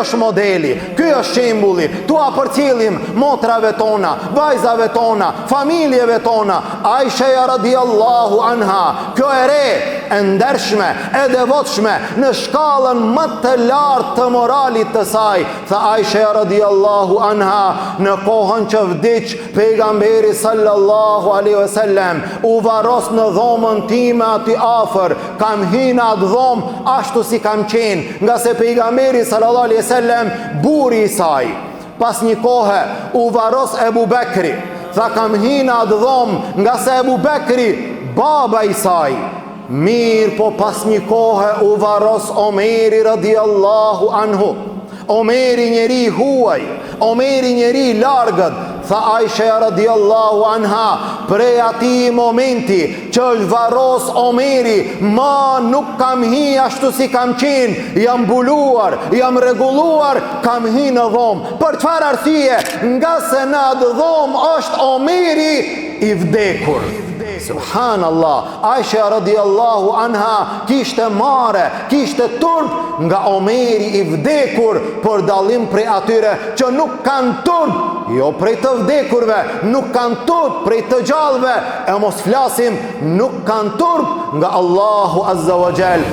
është modeli, ky është shembulli. Tu përcjellim motrave tona, vajzave tona, familjeve tona. Aisha radiallahu anha, kjo e re, e ndershme, e devotshme, në shkallën më të lartë të moralit të saj. Tha Aisha radiallahu anha, në kohën që vdiq pejgamberi sallallahu alaihi wasallam, u varos në dhomën time aty afër, kam hina atë dhomë ashtu si kam qenë, nga se pejgamberi sallallahu alaihi wasallam buri i saj. Pas një kohë u varos Ebu Bekri, tha kam hina atë dhomë, nga se Ebu Bekri baba i saj. Mirë po pas një kohë u varos Omeri radiallahu anhu. Omeri njeri huaj, Omeri njeri largët. Tha Aisha radiallahu anha, prej ati momenti që është varos Omeri, ma nuk kam hi ashtu si kam qenë, jam buluar, jam reguluar, kam hi në dhomë. Për çfarë arsye? Nga se në atë dhomë është Omeri i vdekur. Subhanallah, Aisha radiallahu anha kishte mare, kishte turp nga Omeri i vdekur, për dallim prej atyre që nuk kanë turp, jo prej të vdekurve, nuk kanë turp prej të gjallëve, e mos flasim nuk kanë turp nga Allahu azza wa jall.